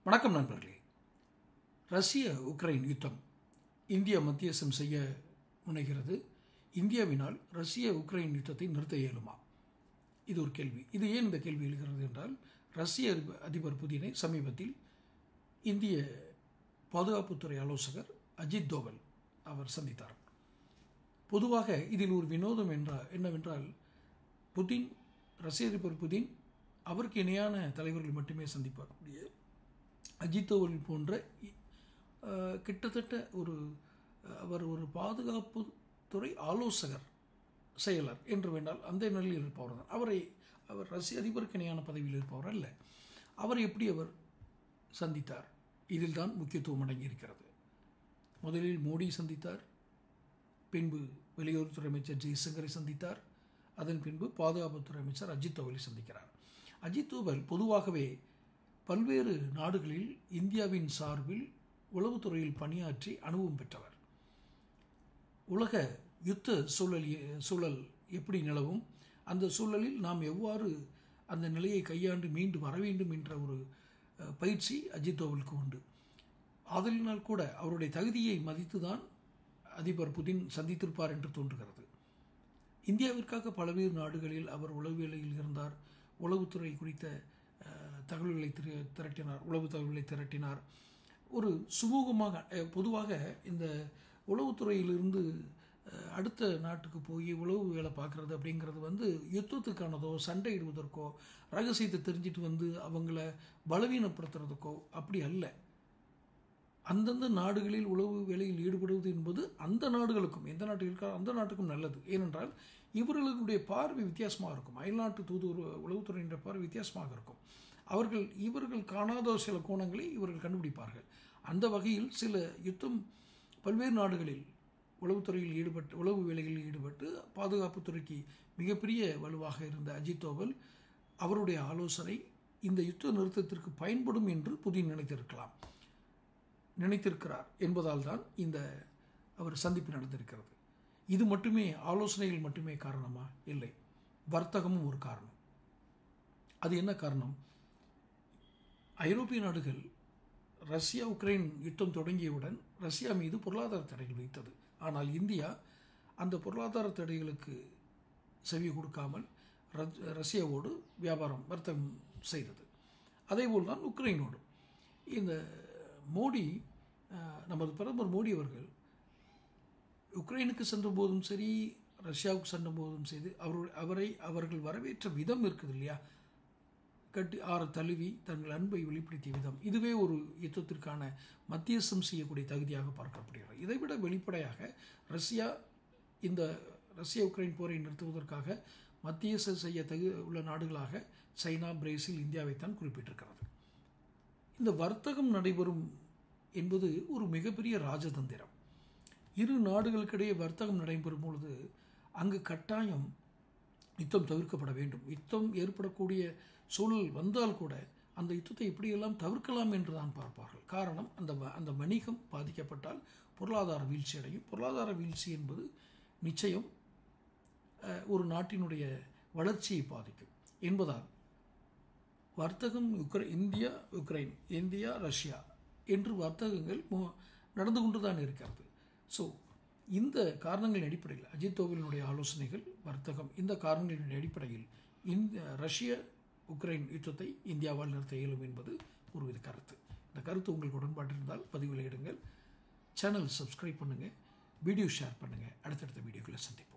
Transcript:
வணக்கம் நண்பர்களே. ரஷ்ய உக்ரைன் யுத்தம் இந்தியா மத்தியஸ்தம் செய்ய முனைகிறது. இந்தியாவினால் ரஷ்ய உக்ரைன் யுத்தத்தை நிறுத்த இயலுமா? இது ஒரு கேள்வி. இது ஏன் இந்த கேள்வி எழுகிறது என்றால், ரஷ்ய அதிபர் புதினை சமீபத்தில் இந்திய பாதுகாப்புத்துறை ஆலோசகர் அஜித் தோவல் அவர் சந்தித்தார். பொதுவாக இதில் ஒரு வினோதம் என்னவென்றால், புதின் ரஷ்ய அதிபர் புதின் அவருக்கு இணையான தலைவர்கள் மட்டுமே சந்திப்பார். அஜித் தோவல் போன்ற கிட்டத்தட்ட அவர் ஒரு பாதுகாப்புத்துறை ஆலோசகர் செயலர் என்று வேண்டால் அந்த நிலையில் இருப்பவர் தான். அவர் ரஷ்ய அதிபருக்கு இணையான பதவியில் இருப்பவர் அல்ல. அவரை எப்படி அவர் சந்தித்தார்? இதில் தான் முக்கியத்துவம் அடங்கியிருக்கிறது. முதலில் மோடி சந்தித்தார், பின்பு வெளியுறவுத்துறை அமைச்சர் ஜெய்சங்கரை சந்தித்தார், அதன் பின்பு பாதுகாப்புத்துறை அமைச்சர் அஜித் தோவலை சந்திக்கிறார். அஜித் தோவல் பொதுவாகவே பல்வேறு நாடுகளில் இந்தியாவின் சார்பில் உளவுத்துறையில் பணியாற்றி அனுபவம் பெற்றவர். உலக யுத்த சூழல் எப்படி நிலவும், அந்த சூழலில் நாம் எவ்வாறு அந்த நிலையை கையாண்டு மீண்டு வர வேண்டும் என்ற ஒரு பயிற்சி அஜித் தோவலுக்கு உண்டு. ஆதலினால் கூட அவருடைய தகுதியை மதித்துதான் அதிபர் புதின் சந்தித்திருப்பார் என்று தோன்றுகிறது. இந்தியாவிற்காக பல்வேறு நாடுகளில் அவர் உளவு வேலையில் இருந்தார். உளவுத்துறை குறித்த தகவல்களை திரட்டினார், உளவு தகவல்களை திரட்டினார். ஒரு சுமூகமாக, பொதுவாக இந்த உளவுத்துறையிலிருந்து அடுத்த நாட்டுக்கு போய் உளவு வேலை பார்க்குறது அப்படிங்கிறது யுத்தத்துக்கானதோ சண்டையிடுவதற்கோ ரகசியத்தை தெரிஞ்சிட்டு அவங்கள பலவீனப்படுத்துறதுக்கோ அப்படி அல்ல. அந்தந்த நாடுகளில் உளவு வேலையில் ஈடுபடுவது என்பது அந்த நாடுகளுக்கும், எந்த நாட்டில் இருக்கிறார் அந்த நாட்டுக்கும் நல்லது. ஏனென்றால் இவர்களுடைய பார்வை வித்தியாசமாக இருக்கும். அயல்நாட்டு உளவுத்துறையின்ற பார்வை வித்தியாசமாக இருக்கும். இவர்கள் காணாத சில கோணங்களை இவர்கள் கண்டுபிடிப்பார்கள். அந்த வகையில் சில பல்வேறு நாடுகளில் உளவுத்துறையில் உளவு வேலைகளில் ஈடுபட்டு பாதுகாப்புத்துறைக்கு மிகப்பெரிய வலுவாக இருந்த அஜித் தோவல் அவருடைய ஆலோசனை இந்த யுத்த நிறுத்தத்திற்கு பயன்படும் என்று புதின் நினைத்திருக்கிறார் என்பதால் தான் இந்த அவர் சந்திப்பு நடந்திருக்கிறது. இது மட்டுமே ஆலோசனைகள் மட்டுமே காரணமா? இல்லை, வர்த்தகமும் ஒரு காரணம். அது என்ன காரணம்? ஐரோப்பிய நாடுகள் ரஷ்யா உக்ரைன் யுத்தம் தொடங்கியவுடன் ரஷ்யா மீது பொருளாதார தடைகள் வைத்தது. ஆனால் இந்தியா அந்த பொருளாதார தடைகளுக்கு செவி கொடுக்காமல் ரஷ்யாவோடு வர்த்தகம் செய்தது. அதேபோல் தான் உக்ரைனோடும். இந்த நமது பிரதமர் மோடி அவர்கள் உக்ரைனுக்கு சென்ற போதும் சரி, ரஷ்யாவுக்கு சென்ற போதும் சரி, அவர்கள் வரவேற்ற விதம் இருக்குது இல்லையா, தழுவி தங்கள் அன்பை வெளிப்படுத்திய விதம், இதுவே ஒரு யுத்தத்திற்கான மத்தியஸ்தம் செய்யக்கூடிய தகுதியாக பார்க்கப்படுகிறது. இதைவிட வெளிப்படையாக இந்த ரஷ்யா உக்ரைன் போரை நிறுத்துவதற்காக மத்தியஸ்தம் செய்ய உள்ள நாடுகளாக சைனா, பிரேசில், இந்தியாவைத்தான் குறிப்பிட்டிருக்கிறது. இந்த வர்த்தகம் நடைபெறும் என்பது ஒரு மிகப்பெரிய ராஜதந்திரம். இரு நாடுகளுக்கிடையே வர்த்தகம் நடைபெறும் பொழுது அங்கு கட்டாயம் யுத்தம் தவிர்க்கப்பட வேண்டும். யுத்தம் ஏற்படக்கூடிய சூழல் வந்தால் கூட அந்த யுத்தத்தை எப்படியெல்லாம் தவிர்க்கலாம் என்று தான் பார்ப்பார்கள். காரணம், அந்த வணிகம் பாதிக்கப்பட்டால் பொருளாதார வீழ்ச்சி அடையும். பொருளாதார வீழ்ச்சி என்பது நிச்சயம் ஒரு நாட்டினுடைய வளர்ச்சியை பாதிக்கும் என்பதால் வர்த்தகம் இந்தியா உக்ரைன், இந்தியா ரஷ்யா என்று வர்த்தகங்கள் நடந்து கொண்டு தான் இருக்கிறது. ஸோ இந்த காரணங்களின் அடிப்படையில் அஜித் தோவலினுடைய ஆலோசனைகள், வர்த்தகம், இந்த காரணங்களின் அடிப்படையில் ரஷ்ய உக்ரைன் யுத்தத்தை இந்தியாவால் நிறுத்த இயலும் என்பது ஒருவித கருத்து. இந்த கருத்து உங்களுக்கு உடன்பாடு இருந்தால் பதிவில் இடுங்கள். சேனல் சப்ஸ்கிரைப் பண்ணுங்கள், வீடியோ ஷேர் பண்ணுங்கள். அடுத்தடுத்த வீடியோக்களை சந்திப்போம்.